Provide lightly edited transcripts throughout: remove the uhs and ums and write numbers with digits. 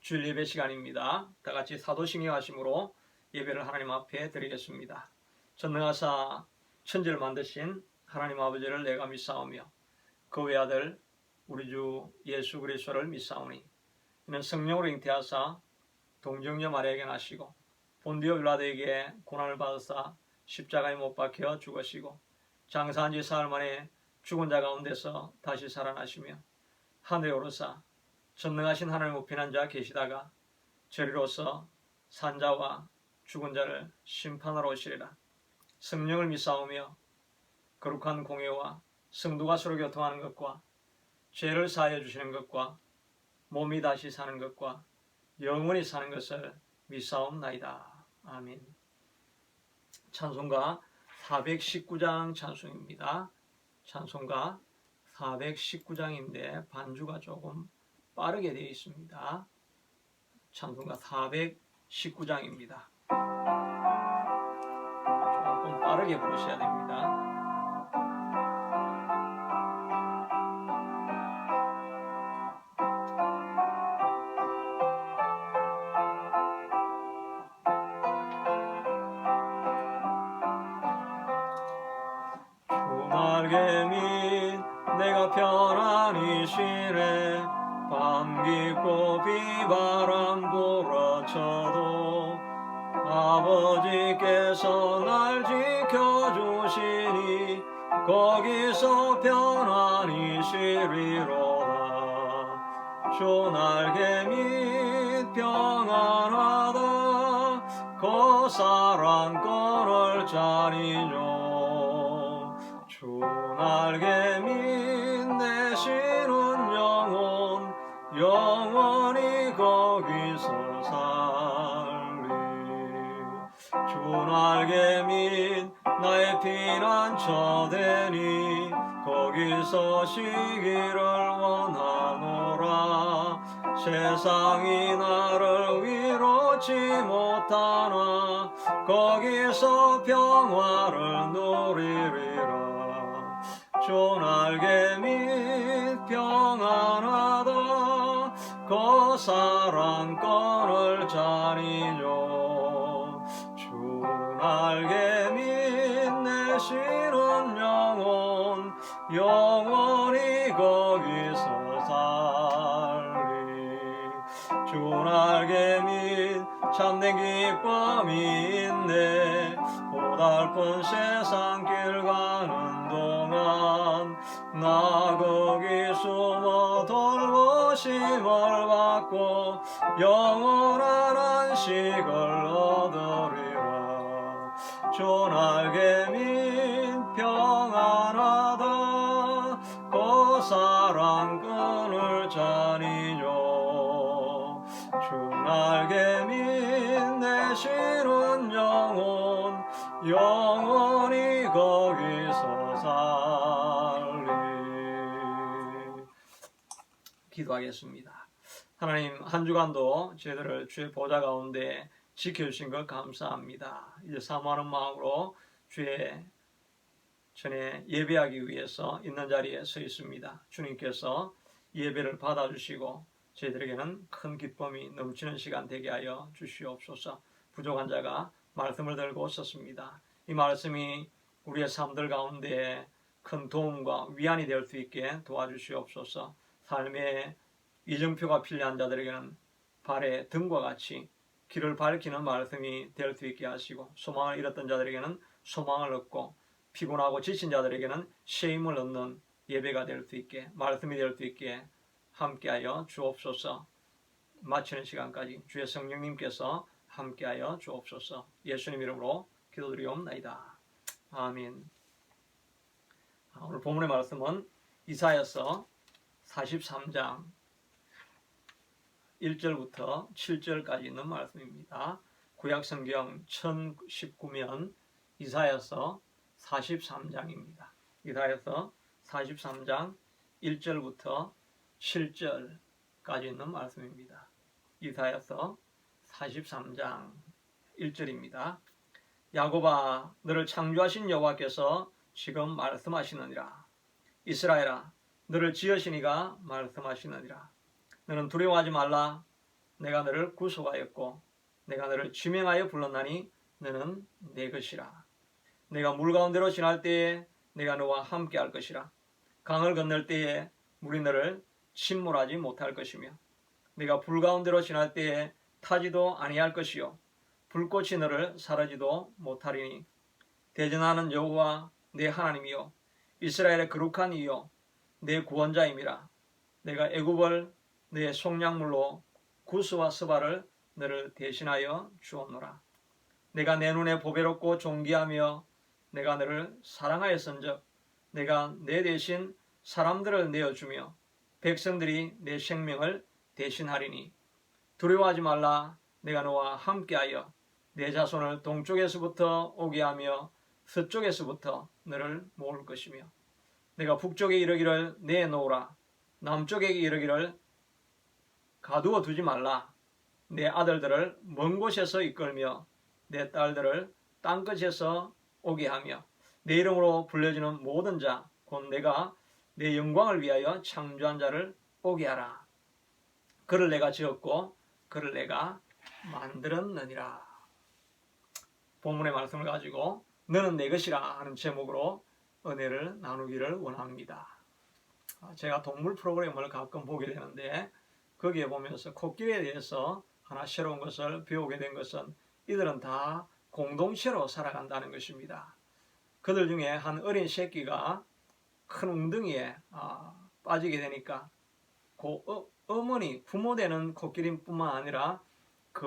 주일 예배 시간입니다. 다 같이 사도신경하심으로 예배를 하나님 앞에 드리겠습니다. 전능하사 천지를 만드신 하나님 아버지를 내가 믿사오며 그 외아들 우리 주 예수 그리스도를 믿사오니 이는 성령으로 잉태하사 동정녀 마리아에게 나시고 본디오 빌라도에게 고난을 받으사 십자가에 못 박혀 죽으시고 장사한 지 사흘 만에 죽은 자 가운데서 다시 살아나시며 하늘에 오르사 전능하신 하나님 우편한 자 계시다가 저리로서 산자와 죽은 자를 심판하러 오시리라. 성령을 믿사오며 거룩한 공예와 성도가 서로 교통하는 것과 죄를 사하여 주시는 것과 몸이 다시 사는 것과 영원히 사는 것을 믿사옵나이다. 아멘. 찬송가 419장 찬송입니다. 찬송가 419장인데 반주가 조금 빠르게 되어 있습니다. 찬송가 419장입니다. 조금 빠르게 부르셔야 됩니다. 주날개 및 내가 편안히 쉬네 밤 깊고 비바람 불어쳐도 아버지께서 날 지켜주시니 거기서 편안히 쉬리로다. 주 날개 및 평안하다 그 사랑권을 자니뇨. 주 날개 및 내쉬는 영혼 영원히 거기서 살리. 주 날개 및 나의 피난처되니 거기서 쉬기를 원하노라. 세상이 나를 위로치 못하나 거기서 평화를 누리리라. 주 날개 및 평안하다 그 사랑권을 자니뇨. 주 날개 및 내쉬는 영혼 영원히 거기서 살리. 주 날개 및 참된 기쁨이 있네 고달픈 세상 길 가는 동안 나 거기 숨어 돌보심을 받고 영원한 안식을 얻으리라. 주 날개 및 평안하다 그 사랑권을 자니뇨. 주 날개 및 내쉬는 영혼 영원히 거기서 살리. 기도하겠습니다. 하나님, 한 주간도 저희들을 주의 보좌 가운데 지켜주신 것 감사합니다. 이제 사모하는 마음으로 주의 전에 예배하기 위해서 있는 자리에 서 있습니다. 주님께서 예배를 받아주시고 저희들에게는 큰 기쁨이 넘치는 시간 되게 하여 주시옵소서. 부족한 자가 말씀을 들고 섰습니다. 이 말씀이 우리의 삶들 가운데 큰 도움과 위안이 될 수 있게 도와주시옵소서. 삶의 이정표가 필요한 자들에게는 발의 등과 같이 길을 밝히는 말씀이 될 수 있게 하시고, 소망을 잃었던 자들에게는 소망을 얻고, 피곤하고 지친 자들에게는 쉼을 얻는 예배가 될 수 있게, 말씀이 될 수 있게 함께하여 주옵소서. 마치는 시간까지 주의 성령님께서 함께하여 주옵소서. 예수님 이름으로 기도드리옵나이다. 아멘. 오늘 본문의 말씀은 이사야서 43장 1절부터 7절까지 있는 말씀입니다. 구약성경 1019면 이사야서 43장입니다. 이사야서 43장 1절부터 7절까지 있는 말씀입니다. 이사야서 43장 1절입니다. 야곱아, 너를 창조하신 여호와께서 지금 말씀하시느니라. 이스라엘아, 너를 지으신 이가 말씀하시느니라. 너는 두려워하지 말라. 내가 너를 구속하였고 내가 너를 지명하여 불렀나니 너는 내 것이라. 내가 물 가운데로 지날 때에 내가 너와 함께 할 것이라. 강을 건널 때에 물이 너를 침몰하지 못할 것이며 내가 불 가운데로 지날 때에 타지도 아니할 것이요 불꽃이 너를 사르지도 못하리니 대전하는 여호와 내 하나님이요 이스라엘의 거룩한 이요 내 구원자임이라. 내가 애굽을 너의 속량물로 구스와 스바를 너를 대신하여 주었노라. 내가 내 눈에 보배롭고 존귀하며 내가 너를 사랑하였은즉 내가 내 대신 사람들을 내어주며 백성들이 내 생명을 대신하리니 두려워하지 말라. 내가 너와 함께하여 내 자손을 동쪽에서부터 오게 하며 서쪽에서부터 너를 모을 것이며 내가 북쪽에 이르기를 내놓으라. 남쪽에 이르기를 가두어 두지 말라. 내 아들들을 먼 곳에서 이끌며 내 딸들을 땅끝에서 오게 하며 내 이름으로 불려지는 모든 자 곧 내가 내 영광을 위하여 창조한 자를 오게 하라. 그를 내가 지었고 그를 내가 만들었느니라. 본문의 말씀을 가지고 너는 내 것이라 하는 제목으로 은혜를 나누기를 원합니다. 제가 동물 프로그램을 가끔 보게 되는데 거기에 보면서 코끼리에 대해서 하나 새로운 것을 배우게 된 것은 이들은 다 공동체로 살아간다는 것입니다. 그들 중에 한 어린 새끼가 큰 웅덩이에 빠지게 되니까 그 어머니 부모 되는 코끼리뿐만 아니라 그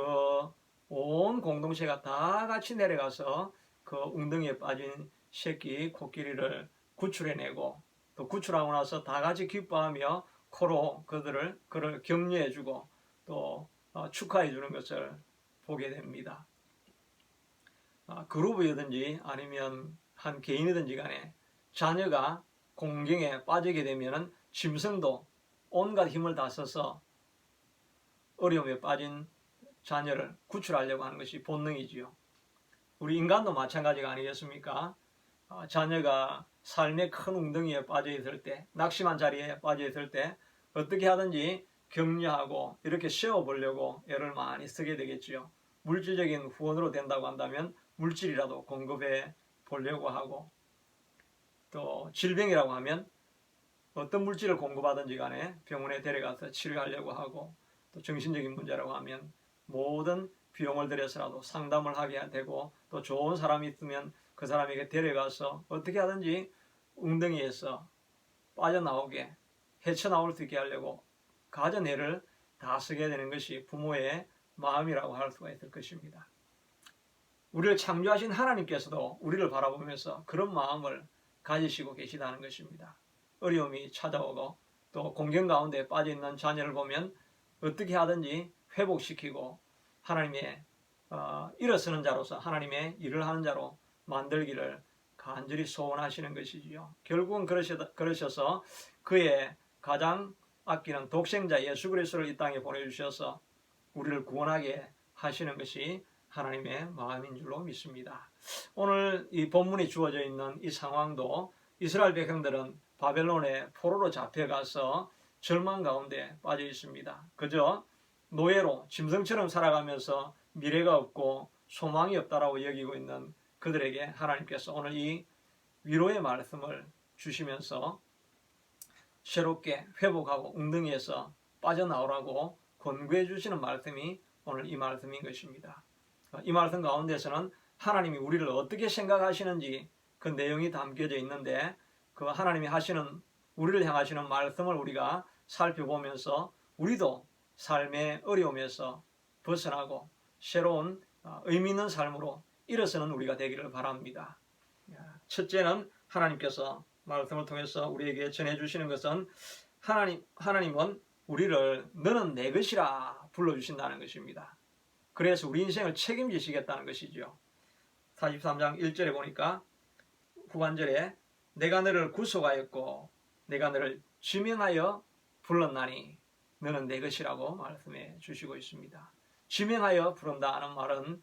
온 공동체가 다 같이 내려가서 그 웅덩이에 빠진 새끼 코끼리를 구출해내고 또 구출하고 나서 다 같이 기뻐하며 코로 그를 격려해주고 또 축하해주는 것을 보게 됩니다. 그룹이든지 아니면 한 개인이든지 간에 자녀가 공경에 빠지게 되면 짐승도 온갖 힘을 다 써서 어려움에 빠진 자녀를 구출하려고 하는 것이 본능이지요. 우리 인간도 마찬가지가 아니겠습니까? 자녀가 삶의 큰 웅덩이에 빠져 있을 때, 낙심한 자리에 빠져 있을 때 어떻게 하든지 격려하고 이렇게 세워보려고 애를 많이 쓰게 되겠지요. 물질적인 후원으로 된다고 한다면 물질이라도 공급해 보려고 하고, 또 질병이라고 하면 어떤 물질을 공급하든지 간에 병원에 데려가서 치료하려고 하고, 또 정신적인 문제라고 하면 모든 비용을 들여서라도 상담을 하게 되고, 또 좋은 사람이 있으면 그 사람에게 데려가서 어떻게 하든지 웅덩이에서 빠져나오게 헤쳐나올 수 있게 하려고 가진 애를 다 쓰게 되는 것이 부모의 마음이라고 할 수가 있을 것입니다. 우리를 창조하신 하나님께서도 우리를 바라보면서 그런 마음을 가지시고 계시다는 것입니다. 어려움이 찾아오고 또 공경 가운데 빠져있는 자녀를 보면 어떻게 하든지 회복시키고 하나님의 일어서는 자로서 하나님의 일을 하는 자로 만들기를 간절히 소원하시는 것이지요. 결국은 그러셔서 그의 가장 아끼는 독생자 예수 그리스도를 이 땅에 보내주셔서 우리를 구원하게 하시는 것이 하나님의 마음인 줄로 믿습니다. 오늘 이 본문이 주어져 있는 이 상황도 이스라엘 백성들은 바벨론의 포로로 잡혀가서 절망 가운데 빠져 있습니다. 그저 노예로 짐승처럼 살아가면서 미래가 없고 소망이 없다라고 여기고 있는 그들에게 하나님께서 오늘 이 위로의 말씀을 주시면서 새롭게 회복하고 웅덩이에서 빠져나오라고 권고해 주시는 말씀이 오늘 이 말씀인 것입니다. 이 말씀 가운데서는 하나님이 우리를 어떻게 생각하시는지 그 내용이 담겨져 있는데 그 하나님이 하시는 우리를 향하시는 말씀을 우리가 살펴보면서 우리도 삶의 어려움에서 벗어나고 새로운 의미 있는 삶으로 일어서는 우리가 되기를 바랍니다. 첫째는 하나님께서 말씀을 통해서 우리에게 전해주시는 것은 하나님은 우리를 너는 내 것이라 불러주신다는 것입니다. 그래서 우리 인생을 책임지시겠다는 것이죠. 43장 1절에 보니까 후반절에 내가 너를 구속하였고 내가 너를 지명하여 불렀나니 너는 내 것이라고 말씀해 주시고 있습니다. 지명하여 부른다는 말은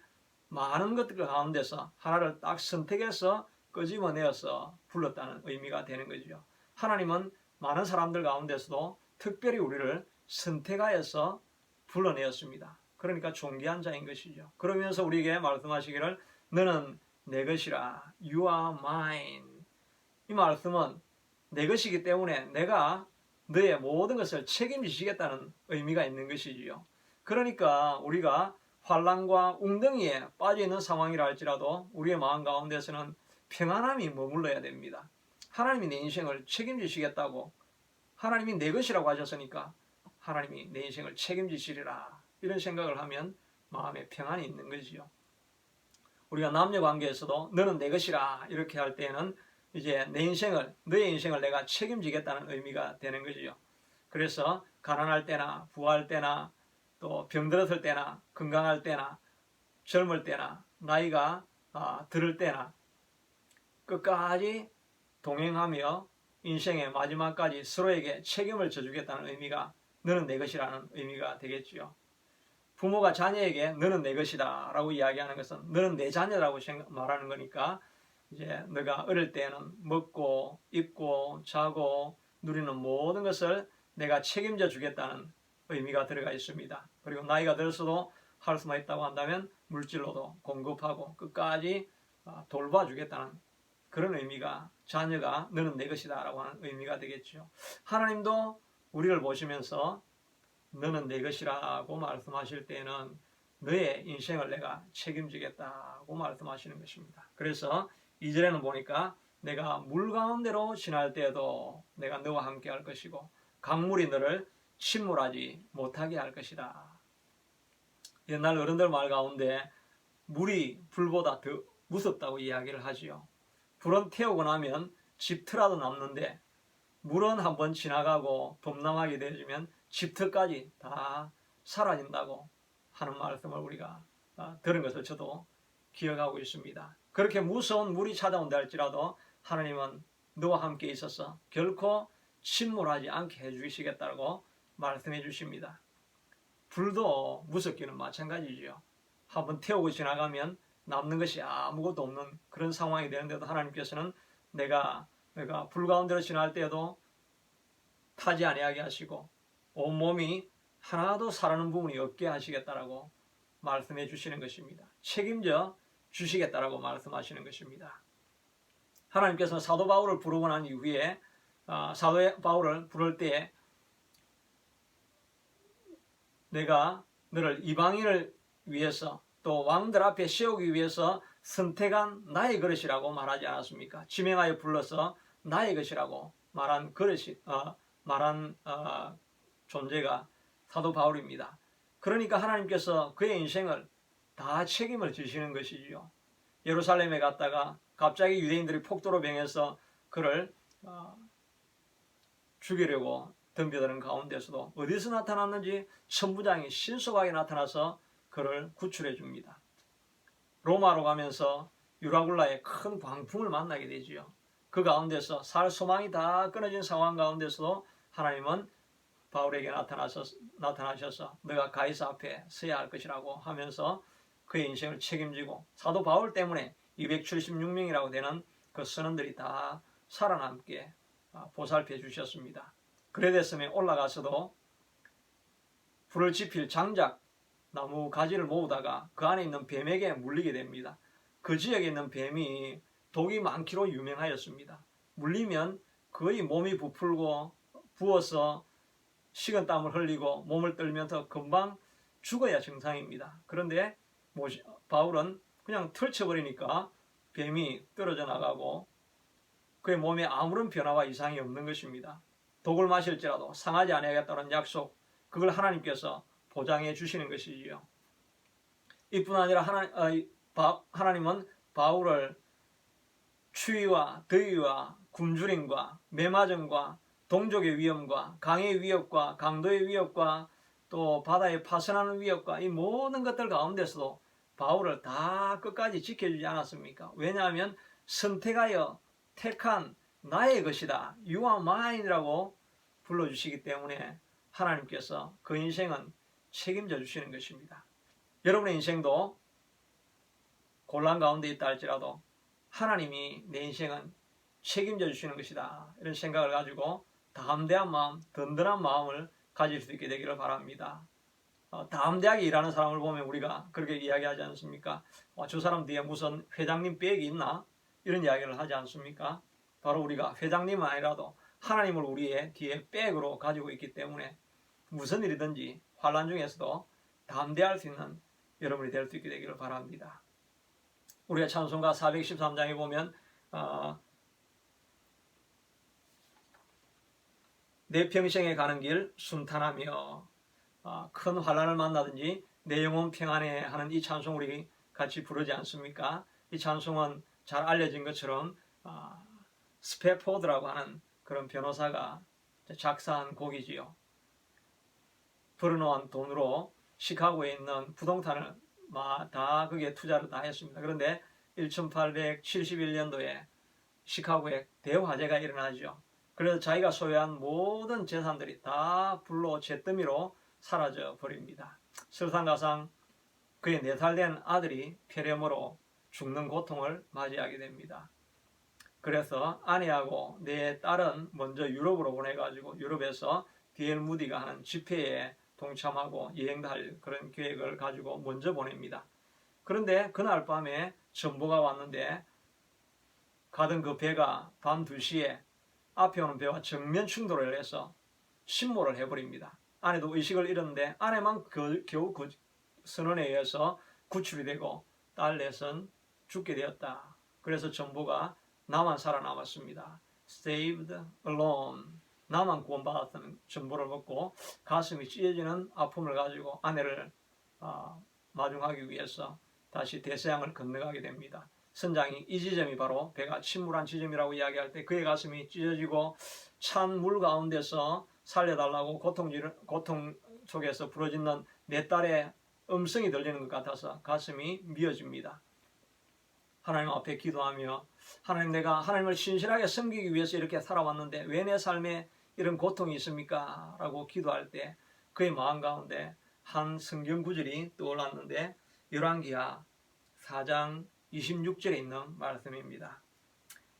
많은 것들 가운데서 하나를 딱 선택해서 끄집어내어서 불렀다는 의미가 되는 거죠. 하나님은 많은 사람들 가운데서도 특별히 우리를 선택하여서 불러내었습니다. 그러니까 존귀한 자인 것이죠. 그러면서 우리에게 말씀하시기를 너는 내 것이라. You are mine. 이 말씀은 내 것이기 때문에 내가 너의 모든 것을 책임지시겠다는 의미가 있는 것이지요. 그러니까 우리가 환난과 웅덩이에 빠져 있는 상황이라 할지라도 우리의 마음 가운데서는 평안함이 머물러야 됩니다. 하나님이 내 인생을 책임지시겠다고, 하나님이 내 것이라고 하셨으니까 하나님이 내 인생을 책임지시리라, 이런 생각을 하면 마음에 평안이 있는 거지요. 우리가 남녀 관계에서도 너는 내 것이라 이렇게 할 때는 이제 너의 인생을 내가 책임지겠다는 의미가 되는 거지요. 그래서 가난할 때나 부할 때나 또 병들었을 때나 건강할 때나 젊을 때나 나이가 들을 때나 끝까지 동행하며 인생의 마지막까지 서로에게 책임을 져주겠다는 의미가 너는 내 것이라는 의미가 되겠지요. 부모가 자녀에게 너는 내 것이다 라고 이야기하는 것은 너는 내 자녀라고 말하는 거니까 이제 너가 어릴 때는 먹고 입고 자고 누리는 모든 것을 내가 책임져 주겠다는 의미가 들어가 있습니다. 그리고 나이가 들어서도 할 수만 있다고 한다면 물질로도 공급하고 끝까지 돌봐주겠다는 그런 의미가, 자녀가 너는 내 것이다 라고 하는 의미가 되겠죠. 하나님도 우리를 보시면서 너는 내 것이라고 말씀하실 때에는 너의 인생을 내가 책임지겠다고 말씀하시는 것입니다. 그래서 2절에는 보니까 내가 물 가운데로 지날 때에도 내가 너와 함께 할 것이고 강물이 너를 침몰하지 못하게 할 것이다. 옛날 어른들 말 가운데 물이 불보다 더 무섭다고 이야기를 하지요. 불은 태우고 나면 집터라도 남는데 물은 한번 지나가고 덤남하게 되어지면 집터까지 다 사라진다고 하는 말씀을 우리가 들은 것을 저도 기억하고 있습니다. 그렇게 무서운 물이 찾아온다 할지라도 하나님은 너와 함께 있어서 결코 침몰하지 않게 해주시겠다고 말씀해 주십니다. 불도 무섭기는 마찬가지죠. 한번 태우고 지나가면 남는 것이 아무것도 없는 그런 상황이 되는데도 하나님께서는 내가 불 가운데로 지날 때에도 타지 아니하게 하시고 온몸이 하나도 살아는 부분이 없게 하시겠다라고 말씀해 주시는 것입니다. 책임져 주시겠다라고 말씀하시는 것입니다. 하나님께서는 사도 바울을 부르고 난 이후에 사도 바울을 부를 때에 내가 너를 이방인을 위해서 또 왕들 앞에 세우기 위해서 선택한 나의 그릇이라고 말하지 않았습니까? 지명하여 불러서 나의 것이라고 말한 그릇이 존재가 사도 바울입니다. 그러니까 하나님께서 그의 인생을 다 책임을 지시는 것이지요. 예루살렘에 갔다가 갑자기 유대인들이 폭도로 병해서 그를 죽이려고 덤벼드는 가운데서도 어디서 나타났는지 천부장이 신속하게 나타나서 그를 구출해 줍니다. 로마로 가면서 유라굴라의 큰 광풍을 만나게 되지요. 그 가운데서 살 소망이 다 끊어진 상황 가운데서도 하나님은 바울에게 나타나셔서 너가 가이사 앞에 서야 할 것이라고 하면서 그의 인생을 책임지고 사도 바울 때문에 276명이라고 되는 그 선원들이 다 살아남게 보살펴 주셨습니다. 그레데스에 올라가서도 불을 지필 장작 나무 가지를 모으다가 그 안에 있는 뱀에게 물리게 됩니다. 그 지역에 있는 뱀이 독이 많기로 유명하였습니다. 물리면 거의 몸이 부풀고 부어서 식은땀을 흘리고 몸을 떨면서 금방 죽어야 정상입니다. 그런데 바울은 그냥 털쳐버리니까 뱀이 떨어져 나가고 그의 몸에 아무런 변화와 이상이 없는 것입니다. 독을 마실지라도 상하지 아니하겠다는 약속, 그걸 하나님께서 보장해 주시는 것이지요. 이뿐 아니라 하나님은 바울을 추위와 더위와 굶주림과 매맞음과 동족의 위험과 강의 위협과 강도의 위협과 또 바다에 파선하는 위협과 이 모든 것들 가운데서도 바울을 다 끝까지 지켜주지 않았습니까? 왜냐하면 선택하여 택한 나의 것이다. You are mine이라고 불러주시기 때문에 하나님께서 그 인생은 책임져 주시는 것입니다. 여러분의 인생도 곤란 가운데 있다 할지라도 하나님이 내 인생은 책임져 주시는 것이다. 이런 생각을 가지고 담대한 마음, 든든한 마음을 가질 수 있게 되기를 바랍니다. 담대하게 일하는 사람을 보면 우리가 그렇게 이야기하지 않습니까? 저 사람 뒤에 무슨 회장님 백이 있나? 이런 이야기를 하지 않습니까? 바로 우리가 회장님은 아니라도 하나님을 우리의 뒤에 백으로 가지고 있기 때문에 무슨 일이든지 환난 중에서도 담대할 수 있는 여러분이 될 수 있게 되기를 바랍니다. 우리가 찬송가 413장에 보면 내 평생에 가는 길 순탄하며 큰 환난을 만나든지 내 영혼 평안해 하는 이 찬송 우리 같이 부르지 않습니까? 이 찬송은 잘 알려진 것처럼 스패포드라고 하는 그런 변호사가 작사한 곡이지요. 벌어놓은 돈으로 시카고에 있는 부동산을 다 그게 투자를 다 했습니다. 그런데 1871년도에 시카고에 대화재가 일어나죠. 그래서 자기가 소유한 모든 재산들이 다 불로 잿더미로 사라져 버립니다. 설상가상 그의 4살 된 아들이 폐렴으로 죽는 고통을 맞이하게 됩니다. 그래서 아내하고 내 딸은 먼저 유럽으로 보내가지고 유럽에서 D.L. 무디가 하는 집회에 동참하고 여행도 할 그런 계획을 가지고 먼저 보냅니다. 그런데 그날 밤에 전보가 왔는데 가던 그 배가 밤 2시에 앞에 오는 배와 정면 충돌을 해서 침몰을 해버립니다. 아내도 의식을 잃었는데 아내만 겨우 그 선원에 의해서 구출이 되고 딸 넷은 죽게 되었다. 그래서 전보가 나만 살아남았습니다. Saved alone. 나만 구원받았다는 전보를 먹고 가슴이 찢어지는 아픔을 가지고 아내를 마중하기 위해서 다시 대서양을 건너가게 됩니다. 선장이 이 지점이 바로 배가 침몰한 지점이라고 이야기할 때 그의 가슴이 찢어지고 찬 물 가운데서 살려달라고 고통 속에서 부러지는 내 딸의 음성이 들리는 것 같아서 가슴이 미어집니다. 하나님 앞에 기도하며 하나님, 내가 하나님을 신실하게 섬기기 위해서 이렇게 살아왔는데 왜 내 삶에 이런 고통이 있습니까? 라고 기도할 때 그의 마음 가운데 한 성경 구절이 떠올랐는데 열왕기하 4장 26절에 있는 말씀입니다.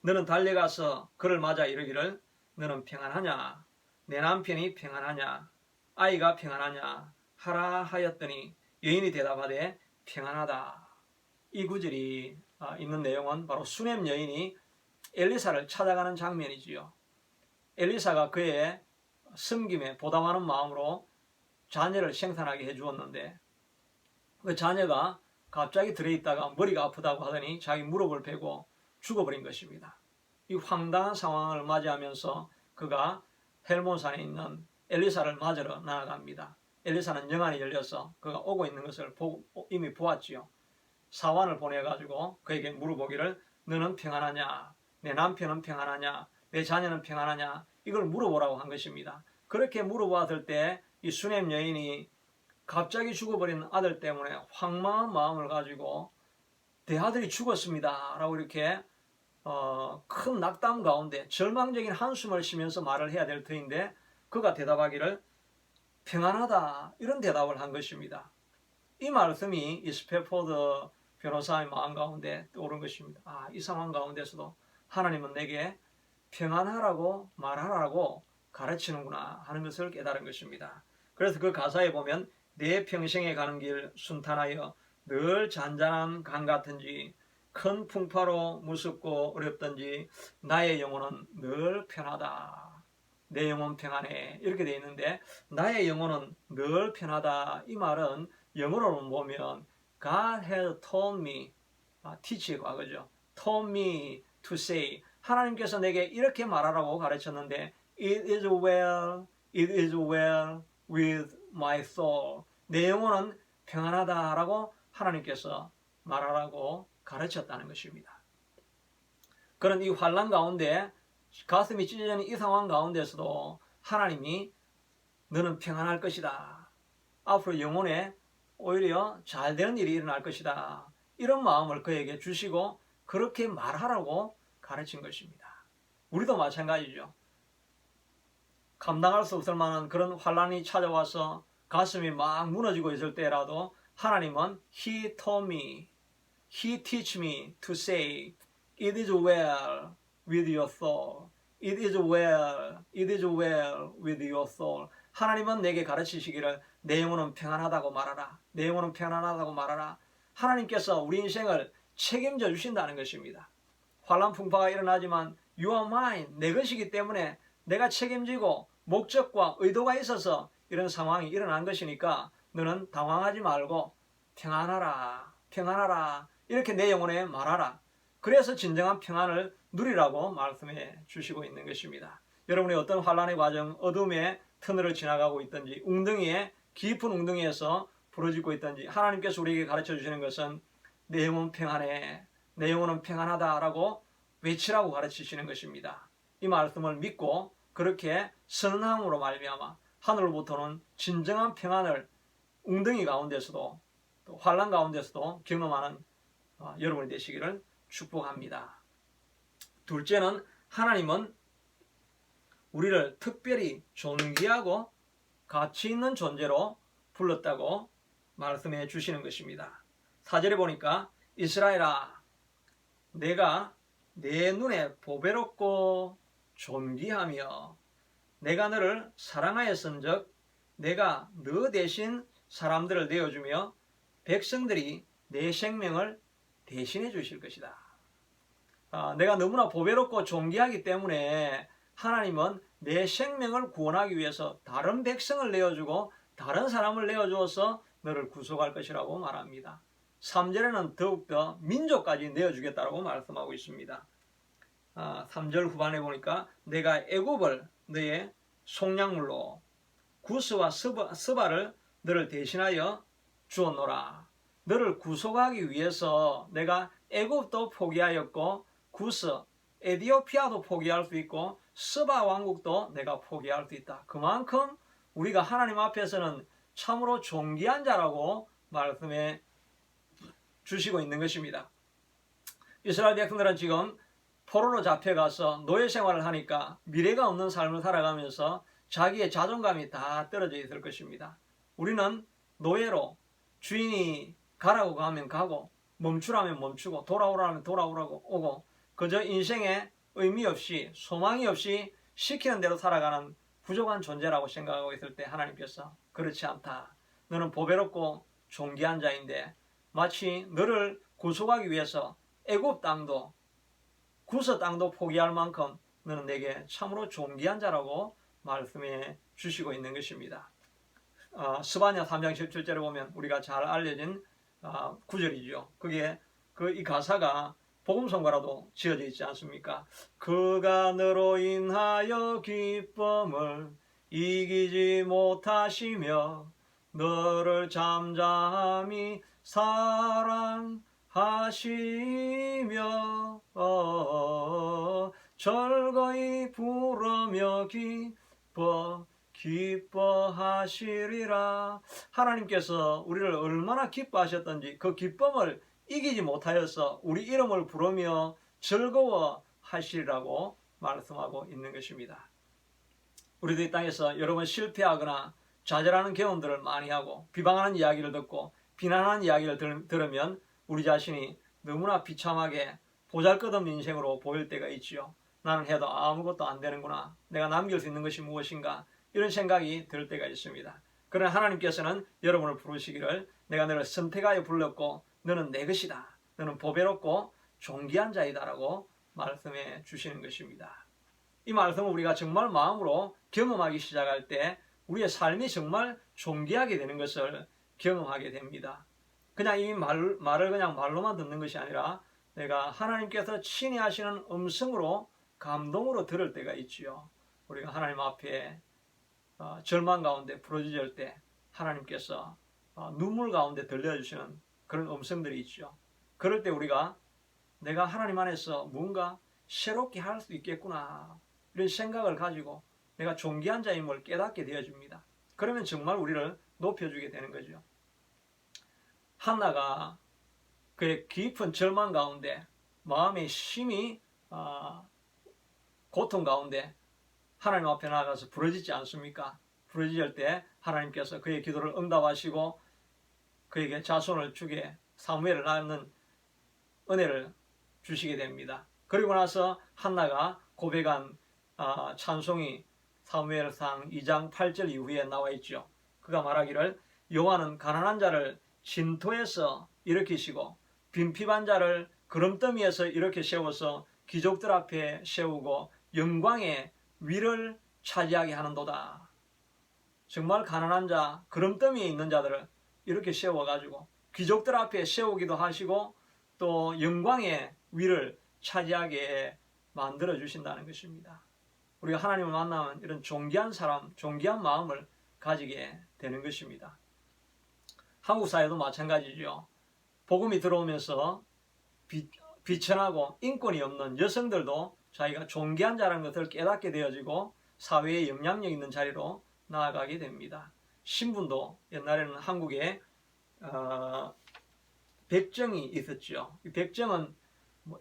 너는 달려가서 그를 맞아 이르기를 너는 평안하냐? 내 남편이 평안하냐? 아이가 평안하냐? 하라 하였더니 여인이 대답하되 평안하다. 이 구절이 있는 내용은 바로 수넴 여인이 엘리사를 찾아가는 장면이지요. 엘리사가 그의 섬김에 보답하는 마음으로 자녀를 생산하게 해주었는데 그 자녀가 갑자기 들어있다가 머리가 아프다고 하더니 자기 무릎을 베고 죽어버린 것입니다. 이 황당한 상황을 맞이하면서 그가 헬몬산에 있는 엘리사를 맞으러 나아갑니다. 엘리사는 영안이 열려서 그가 오고 있는 것을 이미 보았지요. 사환을 보내가지고 그에게 물어보기를 너는 평안하냐? 내 남편은 평안하냐? 내 자녀는 평안하냐? 이걸 물어보라고 한 것입니다. 그렇게 물어봤을 때 이 수넴 여인이 갑자기 죽어버린 아들 때문에 황망한 마음을 가지고 내 아들이 죽었습니다 라고 이렇게 큰 낙담 가운데 절망적인 한숨을 쉬면서 말을 해야 될 터인데 그가 대답하기를 평안하다 이런 대답을 한 것입니다. 이 말씀이 이 스패포드 변호사의 마음 가운데 떠오른 것입니다. 이 상황 가운데서도 하나님은 내게 평안하라고 말하라고 가르치는구나 하는 것을 깨달은 것입니다. 그래서 그 가사에 보면 내 평생에 가는 길 순탄하여 늘 잔잔한 강 같은지 큰 풍파로 무섭고 어렵든지 나의 영혼은 늘 편하다. 내 영혼 평안해 이렇게 되어 있는데 나의 영혼은 늘 편하다. 이 말은 영어로 보면 God has told me, teach의 과거죠. told me to say 하나님께서 내게 이렇게 말하라고 가르쳤는데 it is well with my soul. 내 영혼은 평안하다라고 하나님께서 말하라고 가르쳤다는 것입니다. 그런 이 환난 가운데 가슴이 찢어지는 이 상황 가운데서도 하나님이 너는 평안할 것이다. 앞으로 영혼에 오히려 잘 되는 일이 일어날 것이다. 이런 마음을 그에게 주시고 그렇게 말하라고 가르친 것입니다. 우리도 마찬가지죠. 감당할 수 없을 만한 그런 환난이 찾아와서 가슴이 막 무너지고 있을 때라도 하나님은 He told me, He teach me to say, It is well with your soul. It is well, it is well with your soul. 하나님은 내게 가르치시기를 내 영혼은 평안하다고 말하라. 내 영혼은 평안하다고 말하라. 하나님께서 우리 인생을 책임져 주신다는 것입니다. 환난 풍파가 일어나지만 You are mine, 내 것이기 때문에 내가 책임지고 목적과 의도가 있어서 이런 상황이 일어난 것이니까 너는 당황하지 말고 평안하라, 평안하라 이렇게 내 영혼에 말하라. 그래서 진정한 평안을 누리라고 말씀해 주시고 있는 것입니다. 여러분이 어떤 환난의 과정, 어둠의 터널을 지나가고 있든지 웅덩이에 깊은 웅덩이에서 부러지고 있든지 하나님께서 우리에게 가르쳐 주시는 것은 내 영혼 평안해, 내 영혼은 평안하다라고 외치라고 가르치시는 것입니다. 이 말씀을 믿고 그렇게 선함으로 말미암아 하늘로부터는 진정한 평안을 웅덩이 가운데서도 또 환난 가운데서도 경험하는 여러분이 되시기를 축복합니다. 둘째는 하나님은 우리를 특별히 존귀하고 가치 있는 존재로 불렀다고 말씀해 주시는 것입니다. 4절에 보니까 이스라엘아 내가 내 눈에 보배롭고 존귀하며 내가 너를 사랑하였은즉 내가 너 대신 사람들을 내어주며 백성들이 내 생명을 대신해 주실 것이다. 내가 너무나 보배롭고 존귀하기 때문에 하나님은 내 생명을 구원하기 위해서 다른 백성을 내어주고 다른 사람을 내어주어서 너를 구속할 것이라고 말합니다. 3절에는 더욱더 민족까지 내어주겠다고 말씀하고 있습니다. 3절 후반에 보니까 내가 애굽을 너의 속량물로 구스와 스바를 너를 대신하여 주었노라. 너를 구속하기 위해서 내가 애굽도 포기하였고 구스, 에디오피아도 포기할 수 있고 스바 왕국도 내가 포기할 수 있다. 그만큼 우리가 하나님 앞에서는 참으로 존귀한 자라고 말씀해 주시고 있는 것입니다. 이스라엘 백성들은 지금 포로로 잡혀가서 노예 생활을 하니까 미래가 없는 삶을 살아가면서 자기의 자존감이 다 떨어져 있을 것입니다. 우리는 노예로 주인이 가라고 하면 가고 멈추라면 멈추고 돌아오라면 돌아오라고 오고 그저 인생에 의미 없이 소망이 없이 시키는 대로 살아가는 부족한 존재라고 생각하고 있을 때 하나님께서 그렇지 않다. 너는 보배롭고 존귀한 자인데 마치 너를 구속하기 위해서 애굽 땅도 구스 땅도 포기할 만큼 너는 내게 참으로 존귀한 자라고 말씀해 주시고 있는 것입니다. 스바냐 3장 17절에 보면 우리가 잘 알려진 구절이죠. 그게 이 가사가 복음성가라도 지어져 있지 않습니까? 그가 너로 인하여 기쁨을 이기지 못하시며 너를 잠잠히 사랑하시며 즐거이 부르며 기뻐하시리라. 하나님께서 우리를 얼마나 기뻐하셨던지 그 기쁨을 이기지 못하여서 우리 이름을 부르며 즐거워하시리라고 말씀하고 있는 것입니다. 우리도 이 땅에서 여러 번 실패하거나 좌절하는 경험들을 많이 하고 비방하는 이야기를 듣고 비난하는 이야기를 들으면 우리 자신이 너무나 비참하게 보잘것없는 인생으로 보일 때가 있지요. 나는 해도 아무것도 안 되는구나. 내가 남길 수 있는 것이 무엇인가. 이런 생각이 들 때가 있습니다. 그러나 하나님께서는 여러분을 부르시기를 내가 너를 선택하여 불렀고 너는 내 것이다. 너는 보배롭고 존귀한 자이다 라고 말씀해 주시는 것입니다. 이 말씀을 우리가 정말 마음으로 경험하기 시작할 때 우리의 삶이 정말 존귀하게 되는 것을 경험하게 됩니다. 그냥 이 말을 그냥 말로만 듣는 것이 아니라 내가 하나님께서 친히 하시는 음성으로 감동으로 들을 때가 있지요. 우리가 하나님 앞에 절망 가운데 부르짖을 때 하나님께서 눈물 가운데 들려주시는 그런 음성들이 있죠. 그럴 때 우리가 내가 하나님 안에서 뭔가 새롭게 할 수 있겠구나 이런 생각을 가지고 내가 존귀한 자임을 깨닫게 되어집니다. 그러면 정말 우리를 높여주게 되는 거죠. 한나가 그의 깊은 절망 가운데 마음의 심히 고통 가운데 하나님 앞에 나가서 부르짖지 않습니까? 부르짖을 때 하나님께서 그의 기도를 응답하시고 그에게 자손을 주게 사무엘을 낳는 은혜를 주시게 됩니다. 그리고 나서 한나가 고백한 찬송이 사무엘상 2장 8절 이후에 나와 있죠. 그가 말하기를 여호와는 가난한 자를 진토에서 일으키시고 빈핍한 자를 구름더미에서 이렇게 세워서 귀족들 앞에 세우고 영광의 위를 차지하게 하는도다. 정말 가난한 자, 구름더미에 있는 자들을 이렇게 세워가지고 귀족들 앞에 세우기도 하시고 또 영광의 위를 차지하게 만들어 주신다는 것입니다. 우리가 하나님을 만나면 이런 존귀한 사람, 존귀한 마음을 가지게 되는 것입니다. 한국 사회도 마찬가지죠. 복음이 들어오면서 비천하고 인권이 없는 여성들도 자기가 존귀한 자라는 것을 깨닫게 되어지고 사회에 영향력 있는 자리로 나아가게 됩니다. 신분도 옛날에는 한국에 백정이 있었죠. 이 백정은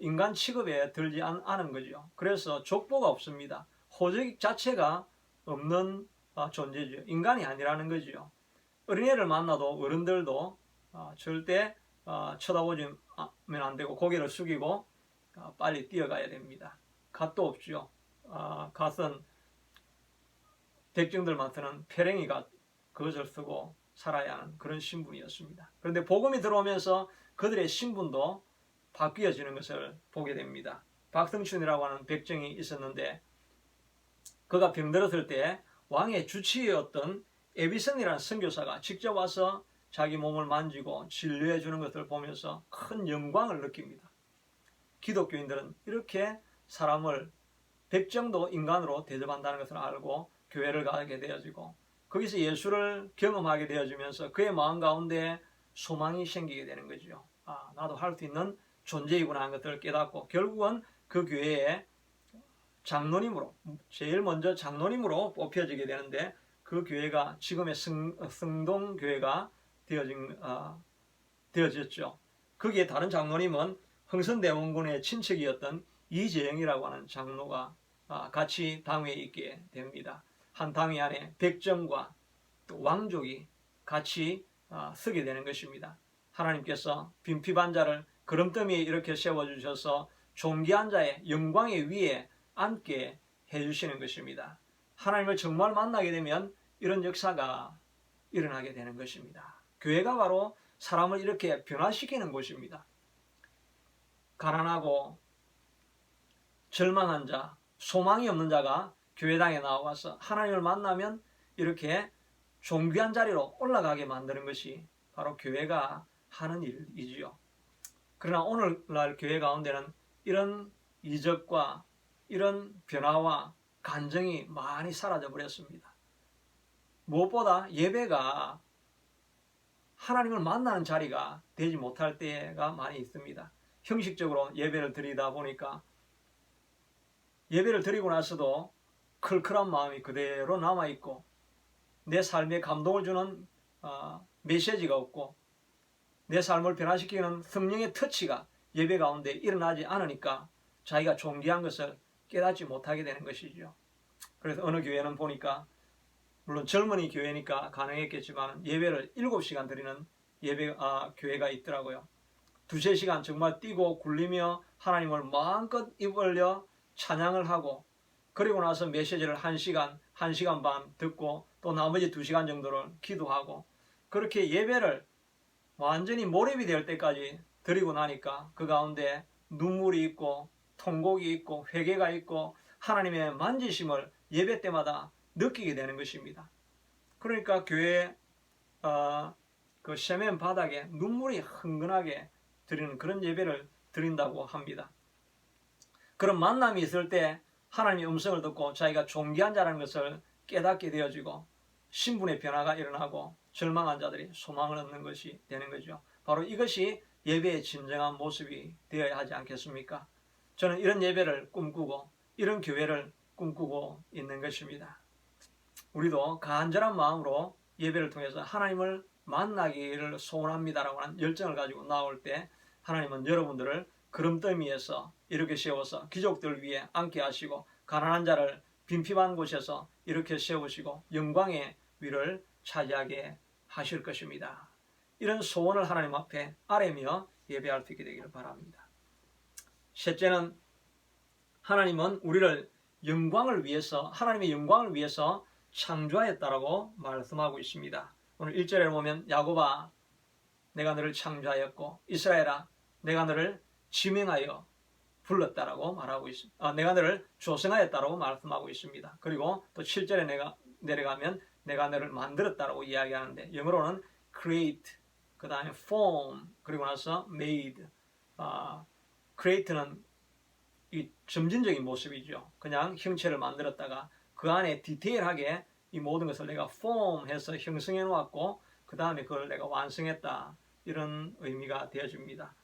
인간 취급에 들지 않은 거죠. 그래서 족보가 없습니다. 호적 자체가 없는 존재죠. 인간이 아니라는 거죠. 어린애를 만나도 어른들도 절대 쳐다보지면 안 되고 고개를 숙이고 빨리 뛰어가야 됩니다. 갓도 없죠. 갓은 백정들만 쓰는 페랭이가 그것을 쓰고 살아야 하는 그런 신분이었습니다. 그런데 복음이 들어오면서 그들의 신분도 바뀌어지는 것을 보게 됩니다. 박성춘이라고 하는 백정이 있었는데 그가 병들었을 때 왕의 주치의였던 에비슨이라는 선교사가 직접 와서 자기 몸을 만지고 진료해 주는 것을 보면서 큰 영광을 느낍니다. 기독교인들은 이렇게 사람을 백정도 인간으로 대접한다는 것을 알고 교회를 가게 되어지고 거기서 예수를 경험하게 되어지면서 그의 마음 가운데 소망이 생기게 되는 거죠. 나도 할 수 있는 존재이구나 하는 것들을 깨닫고 결국은 그 되어에 장로님으로 제일 먼저 장로님으로 뽑혀지게 되는데 그 교회가 지금의 성동교회가 되어졌죠. 거기에 다른 장로님은 흥선대원군의 친척이었던 이재영이라고 하는 장로가 같이 당회에 있게 됩니다. 한 당회 안에 백정과 또 왕족이 같이 서게 되는 것입니다. 하나님께서 빈핍한 자를 구름더미에 이렇게 세워주셔서 존귀한 자의 영광의 위에 앉게 해주시는 것입니다. 하나님을 정말 만나게 되면 이런 역사가 일어나게 되는 것입니다. 교회가 바로 사람을 이렇게 변화시키는 곳입니다. 가난하고 절망한 자, 소망이 없는 자가 교회당에 나와서 하나님을 만나면 이렇게 존귀한 자리로 올라가게 만드는 것이 바로 교회가 하는 일이지요. 그러나 오늘날 교회 가운데는 이런 이적과 이런 변화와 간증이 많이 사라져 버렸습니다. 무엇보다 예배가 하나님을 만나는 자리가 되지 못할 때가 많이 있습니다. 형식적으로 예배를 드리다 보니까 예배를 드리고 나서도 클클한 마음이 그대로 남아있고 내 삶에 감동을 주는 메시지가 없고 내 삶을 변화시키는 성령의 터치가 예배 가운데 일어나지 않으니까 자기가 존귀한 것을 깨닫지 못하게 되는 것이죠. 그래서 어느 교회는 보니까 물론 젊은이 교회니까 가능했겠지만 예배를 7시간 드리는 교회가 있더라고요. 2-3시간 정말 뛰고 굴리며 하나님을 마음껏 입 벌려 찬양을 하고 그리고 나서 메시지를 1시간, 1시간 반 듣고 또 나머지 2시간 정도를 기도하고 그렇게 예배를 완전히 몰입이 될 때까지 드리고 나니까 그 가운데 눈물이 있고 통곡이 있고 회개가 있고 하나님의 만지심을 예배 때마다 느끼게 되는 것입니다. 그러니까 교회 그 세면 바닥에 눈물이 흥건하게 드리는 그런 예배를 드린다고 합니다. 그런 만남이 있을 때 하나님의 음성을 듣고 자기가 존귀한 자라는 것을 깨닫게 되어지고 신분의 변화가 일어나고 절망한 자들이 소망을 얻는 것이 되는 거죠. 바로 이것이 예배의 진정한 모습이 되어야 하지 않겠습니까? 저는 이런 예배를 꿈꾸고 이런 교회를 꿈꾸고 있는 것입니다. 우리도 간절한 마음으로 예배를 통해서 하나님을 만나기를 소원합니다라고 하는 열정을 가지고 나올 때 하나님은 여러분들을 구름더미에서 이렇게 세워서 귀족들 위에 앉게 하시고 가난한 자를 빈핍한 곳에서 이렇게 세우시고 영광의 위를 차지하게 하실 것입니다. 이런 소원을 하나님 앞에 아뢰며 예배할 수 있게 되기를 바랍니다. 셋째는 하나님은 우리를 영광을 위해서, 하나님의 영광을 위해서 창조하였다라고 말씀하고 있습니다. 오늘 1절에 보면 야곱아 내가 너를 창조하였고 이스라엘아 내가 너를 지명하여 불렀다라고 말하고 있습니다. 내가 너를 조성하였다라고 말씀하고 있습니다. 그리고 또 7절에 내려가면 내가 너를 만들었다라고 이야기하는데 영어로는 create, 그 다음에 form, 그리고 나서 made. create는 이 점진적인 모습이죠. 그냥 형체를 만들었다가 그 안에 디테일하게 이 모든 것을 내가 form해서 형성해 놓았고 그 다음에 그걸 내가 완성했다, 이런 의미가 되어집니다.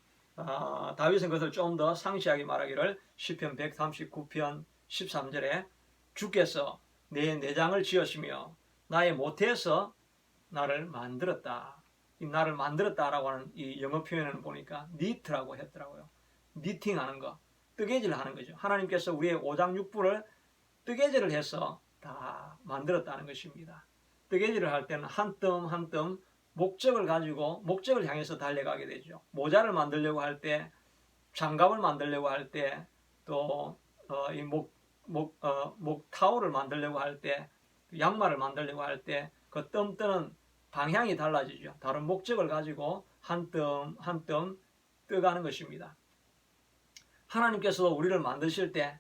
다윗은 그것을 좀 더 상세하게 말하기를 시편 139편 13절에 주께서 내 내장을 지으시며 나의 모태에서 나를 만들었다. 이 나를 만들었다라고 하는 이 영어 표현을 보니까 knit라고 했더라고요. 니팅하는 거, 뜨개질 하는 거죠. 하나님께서 우리의 오장육부를 뜨개질을 해서 다 만들었다는 것입니다. 뜨개질을 할 때는 한 뼘 한 뼘 목적을 가지고 목적을 향해서 달려가게 되죠. 모자를 만들려고 할 때, 장갑을 만들려고 할 때, 또 이 목 타올을 만들려고 할 때, 양말을 만들려고 할 때 그 뼘 뜨는 방향이 달라지죠. 다른 목적을 가지고 한 뼘 한 뼘 떠가는 것입니다. 하나님께서도 우리를 만드실 때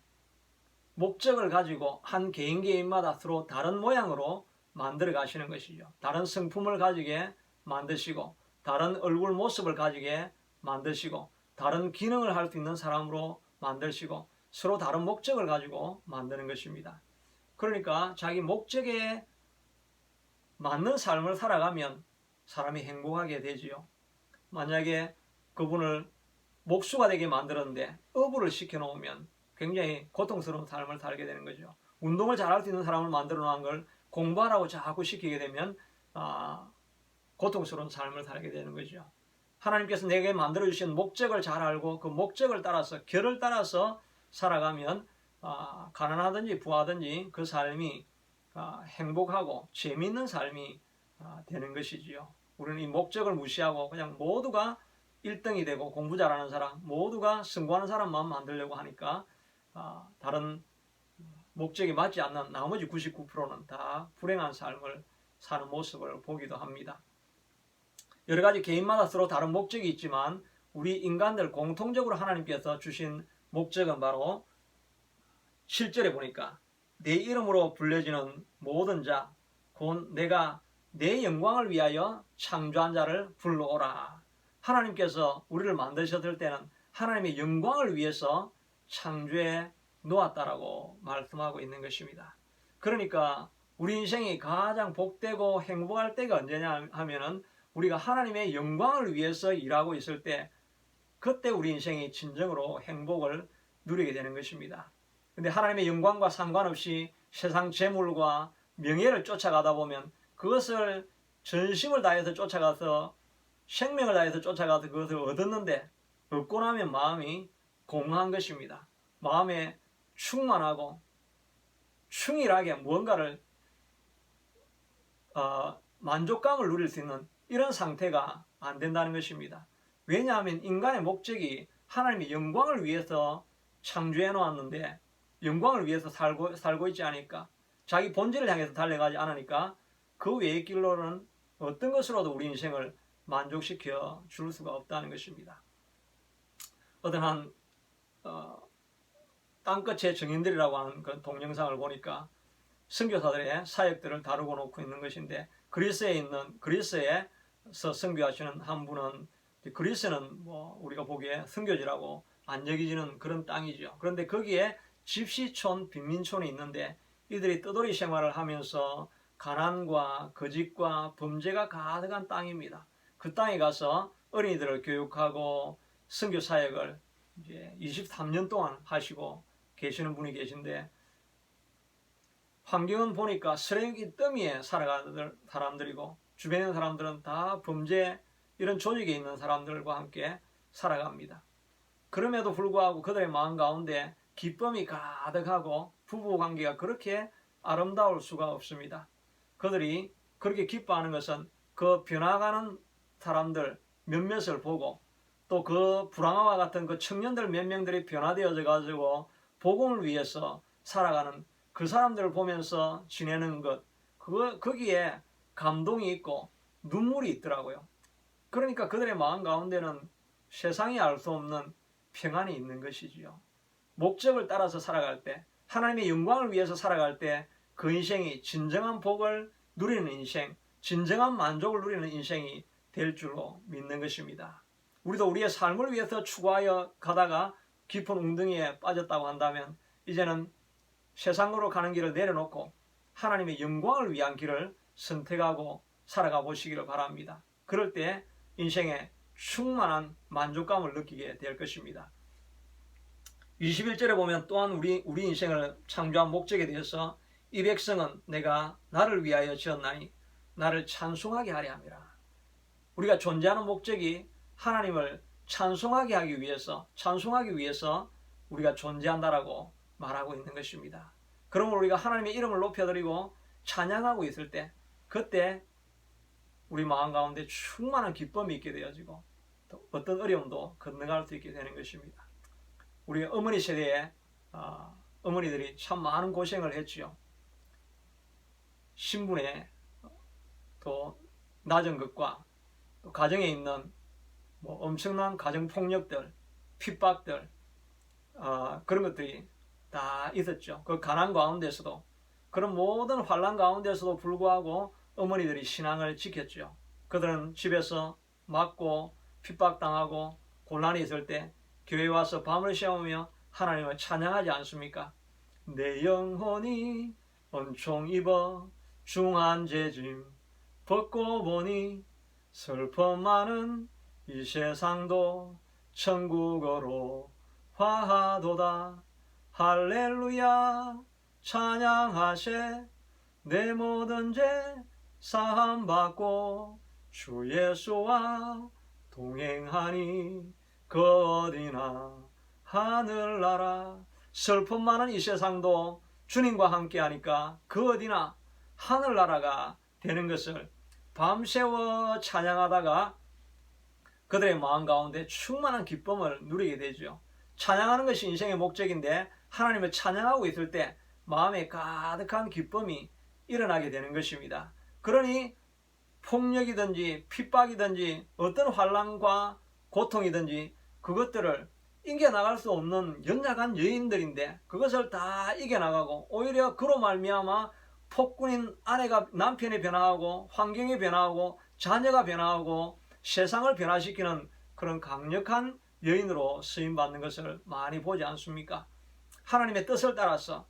목적을 가지고 한 개인마다 서로 다른 모양으로 만들어 가시는 것이죠. 다른 성품을 가지게 만드시고 다른 얼굴 모습을 가지게 만드시고 다른 기능을 할 수 있는 사람으로 만드시고 서로 다른 목적을 가지고 만드는 것입니다. 그러니까 자기 목적에 맞는 삶을 살아가면 사람이 행복하게 되지요. 만약에 그분을 목수가 되게 만들었는데 어부를 시켜놓으면 굉장히 고통스러운 삶을 살게 되는 거죠. 운동을 잘할 수 있는 사람을 만들어 놓은 걸 공부하라고 자꾸 시키게 되면 고통스러운 삶을 살게 되는 거죠. 하나님께서 내게 만들어주신 목적을 잘 알고 그 목적을 따라서, 결을 따라서 살아가면 가난하든지 부하든지 그 삶이 행복하고 재미있는 삶이 되는 것이지요. 우리는 이 목적을 무시하고 그냥 모두가 1등이 되고 공부 잘하는 사람, 모두가 성공하는 사람만 만들려고 하니까 다른 목적이 맞지 않는 나머지 99%는 다 불행한 삶을 사는 모습을 보기도 합니다. 여러 가지 개인마다 서로 다른 목적이 있지만 우리 인간들 공통적으로 하나님께서 주신 목적은 바로 7절에 보니까 내 이름으로 불려지는 모든 자, 곧 내가 내 영광을 위하여 창조한 자를 불러오라. 하나님께서 우리를 만드셨을 때는 하나님의 영광을 위해서 창조해 놓았다라고 말씀하고 있는 것입니다. 그러니까 우리 인생이 가장 복되고 행복할 때가 언제냐 하면은 우리가 하나님의 영광을 위해서 일하고 있을 때, 그때 우리 인생이 진정으로 행복을 누리게 되는 것입니다. 근데 하나님의 영광과 상관없이 세상 재물과 명예를 쫓아가다 보면 그것을 전심을 다해서 쫓아가서 생명을 다해서 쫓아가서 그것을 얻었는데 얻고 나면 마음이 공허한 것입니다. 마음에 충만하고 충일하게 무언가를 만족감을 누릴 수 있는 이런 상태가 안 된다는 것입니다. 왜냐하면 인간의 목적이 하나님의 영광을 위해서 창조해 놓았는데 영광을 위해서 살고 있지 않으니까, 자기 본질을 향해서 달려가지 않으니까 그 외의 길로는 어떤 것으로도 우리 인생을 만족시켜 줄 수가 없다는 것입니다. 어떤 한 땅끝의 정인들이라고 하는 그 동영상을 보니까 선교사들의 사역들을 다루고 놓고 있는 것인데, 그리스에서 선교하시는 한 분은, 그리스는 뭐 우리가 보기에 선교지라고 안 여기지는 그런 땅이죠. 그런데 거기에 집시촌, 빈민촌이 있는데 이들이 떠돌이 생활을 하면서 가난과 거짓과 범죄가 가득한 땅입니다. 그 땅에 가서 어린이들을 교육하고 선교 사역을 이제 23년 동안 하시고 계시는 분이 계신데, 환경은 보니까 쓰레기 더미에 살아가는 사람들이고 주변에 있는 사람들은 다 범죄, 이런 조직에 있는 사람들과 함께 살아갑니다. 그럼에도 불구하고 그들의 마음 가운데 기쁨이 가득하고 부부관계가 그렇게 아름다울 수가 없습니다. 그들이 그렇게 기뻐하는 것은 그 변화가는 사람들 몇몇을 보고, 또 그 브라마와 같은 그 청년들 몇 명들이 변화되어져 가지고 복음을 위해서 살아가는 그 사람들을 보면서 지내는 것, 거기에 감동이 있고 눈물이 있더라고요. 그러니까 그들의 마음 가운데는 세상이 알 수 없는 평안이 있는 것이지요. 목적을 따라서 살아갈 때, 하나님의 영광을 위해서 살아갈 때 그 인생이 진정한 복을 누리는 인생, 진정한 만족을 누리는 인생이 될 줄로 믿는 것입니다. 우리도 우리의 삶을 위해서 추구하여 가다가 깊은 웅덩이에 빠졌다고 한다면 이제는 세상으로 가는 길을 내려놓고 하나님의 영광을 위한 길을 선택하고 살아가 보시기를 바랍니다. 그럴 때 인생에 충만한 만족감을 느끼게 될 것입니다. 21절에 보면 또한 우리 인생을 창조한 목적에 대해서 이 백성은 내가 나를 위하여 지었나니 나를 찬송하게 하려 함이라. 우리가 존재하는 목적이 하나님을 찬송하게 하기 위해서, 찬송하기 위해서 우리가 존재한다라고 말하고 있는 것입니다. 그러므로 우리가 하나님의 이름을 높여드리고 찬양하고 있을 때, 그때 우리 마음 가운데 충만한 기쁨이 있게 되어지고 또 어떤 어려움도 건너갈 수 있게 되는 것입니다. 우리 어머니 세대에 어머니들이 참 많은 고생을 했지요. 신분의 또 낮은 것과 또 가정에 있는 엄청난 가정폭력들, 핍박들, 그런 것들이 다 있었죠. 그 가난 가운데서도, 그런 모든 환난 가운데서도 불구하고 어머니들이 신앙을 지켰죠. 그들은 집에서 맞고 핍박당하고 곤란이 있을 때 교회에 와서 밤을 새우며 하나님을 찬양하지 않습니까? 내 영혼이 은총 입어 중한 죄짐 벗고 보니 슬픔 많은 이 세상도 천국으로 화하도다. 할렐루야 찬양하세. 내 모든 죄 사함 받고 주 예수와 동행하니 그 어디나 하늘나라. 슬픔 많은 이 세상도 주님과 함께 하니까 그 어디나 하늘나라가 되는 것을 밤새워 찬양하다가 그들의 마음 가운데 충만한 기쁨을 누리게 되죠. 찬양하는 것이 인생의 목적인데 하나님을 찬양하고 있을 때 마음에 가득한 기쁨이 일어나게 되는 것입니다. 그러니 폭력이든지 핍박이든지 어떤 환난과 고통이든지 그것들을 이겨나갈 수 없는 연약한 여인들인데 그것을 다 이겨나가고 오히려 그로 말미암아 폭군인 아내가 남편이 변화하고 환경이 변화하고 자녀가 변화하고 세상을 변화시키는 그런 강력한 여인으로 쓰임받는 것을 많이 보지 않습니까? 하나님의 뜻을 따라서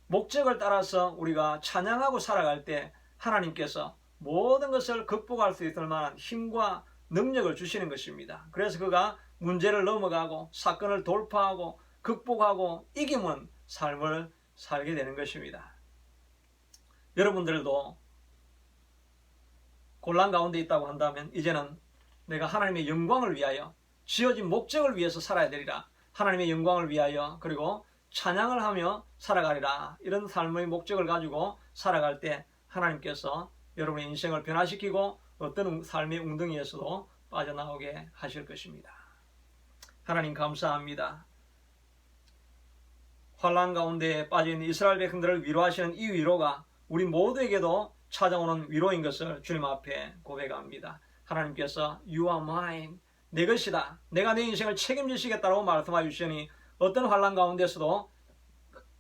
목적을 따라서 우리가 찬양하고 살아갈 때 하나님께서 모든 것을 극복할 수 있을 만한 힘과 능력을 주시는 것입니다. 그래서 그가 문제를 넘어가고 사건을 돌파하고 극복하고 이기는 삶을 살게 되는 것입니다. 여러분들도 곤란 가운데 있다고 한다면 이제는 내가 하나님의 영광을 위하여 지어진 목적을 위해서 살아야 되리라. 하나님의 영광을 위하여 그리고 찬양을 하며 살아가리라. 이런 삶의 목적을 가지고 살아갈 때 하나님께서 여러분의 인생을 변화시키고 어떤 삶의 웅덩이에서도 빠져나오게 하실 것입니다. 하나님 감사합니다. 환난 가운데 빠져있는 이스라엘 백성들을 위로하시는 이 위로가 우리 모두에게도 찾아오는 위로인 것을 주님 앞에 고백합니다. 하나님께서 You are mine, 내 것이다. 내가 내 인생을 책임지시겠다고 말씀해 주시니 어떤 환난 가운데서도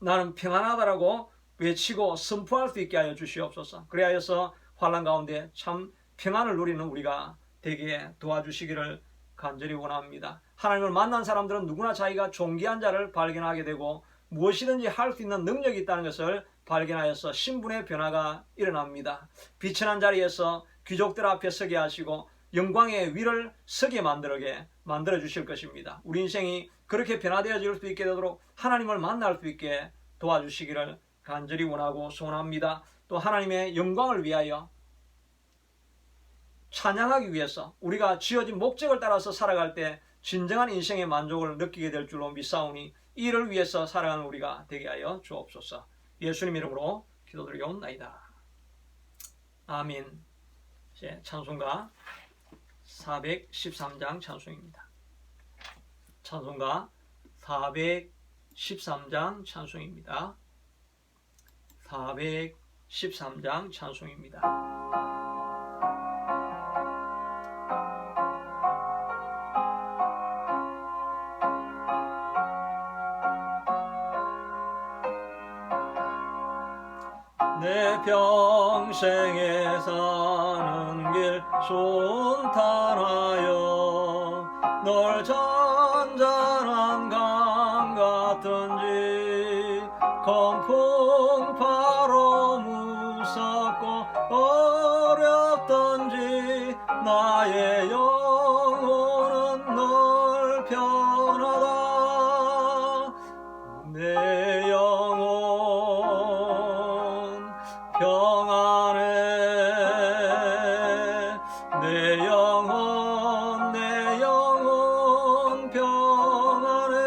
나는 평안하다라고 외치고 선포할 수 있게 하여 주시옵소서. 그리하여서 환난 가운데 참 평안을 누리는 우리가 되게 도와주시기를 간절히 원합니다. 하나님을 만난 사람들은 누구나 자기가 존귀한 자를 발견하게 되고 무엇이든지 할 수 있는 능력이 있다는 것을 발견하여서 신분의 변화가 일어납니다. 비천한 자리에서 귀족들 앞에 서게 하시고 영광의 위를 서게 만들어 주실 것입니다. 우리 인생이 그렇게 변화되어질 수 있게 되도록 하나님을 만날 수 있게 도와주시기를 간절히 원하고 소원합니다. 또 하나님의 영광을 위하여 찬양하기 위해서 우리가 지어진 목적을 따라서 살아갈 때 진정한 인생의 만족을 느끼게 될 줄로 믿사오니 이를 위해서 살아가는 우리가 되게 하여 주옵소서. 예수님 이름으로 기도드리옵나이다. 아멘. 이제 찬송가 413장 찬송입니다. 찬송가 413장 찬송입니다. 413장 찬송입니다. 내 평생에 사는 길 순탄하여 널 잔잔한 강 같은지 confung 바로 무섭고 어렵던지 나의 영혼은 널 편하다. 내 영혼 평안해. 내 영혼 평안해.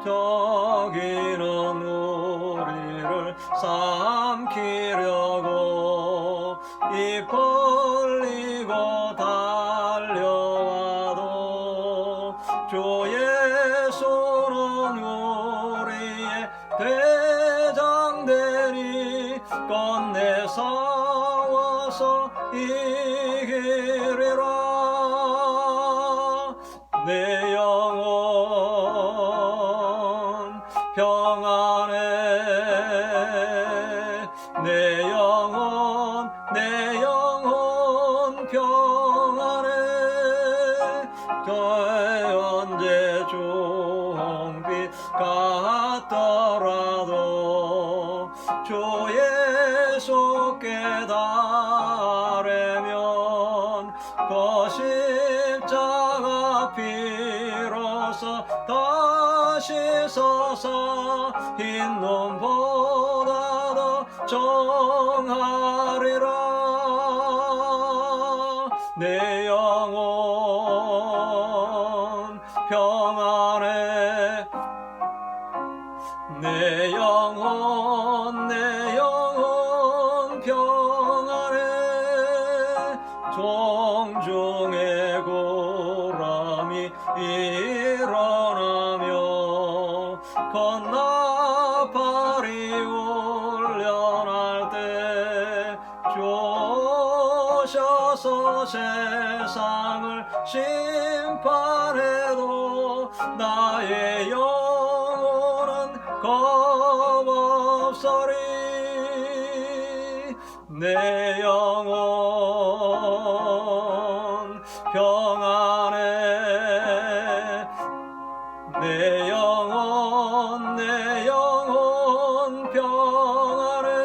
저기는 우리를 삼키려고 입 벌리고 달려와도 주의 손은 우리의 대장되니 끝내 싸워서 이기리라. 내 영혼 평안해. 내 영혼 평안해. 언제 종빛 같더라도 주 예수께 달으면 그 십자가 피로써 다시 서서 흰 눈보다 더 정하리라. 내 영혼 평안해. 내 영혼 평안해. 종중의 구름이 일어나며 건나팔이 울려날 때 주셔서 세상을 심판해도 나의 영혼은 겁없으리. 내 영혼 평안해. 내 영혼 평안해.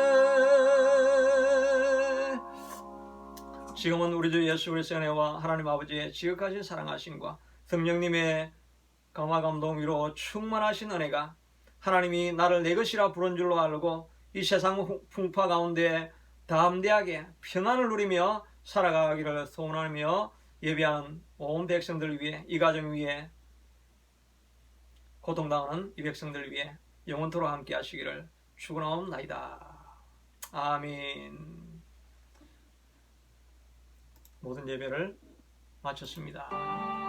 지금은 우리 주 예수 그리스도의 은혜와 하나님 아버지의 지극하신 사랑하심과 성령님의 감화 감동 위로 충만하신 은혜가 하나님이 나를 내 것이라 부른 줄로 알고 이 세상 풍파 가운데 담대하게 평안을 누리며 살아가기를 소원하며 예배한 온 백성들 위해, 이 가정 위해, 고통당하는 이 백성들 위해 영원토록 함께 하시기를 축원하옵나이다. 아멘. 모든 예배를 마쳤습니다.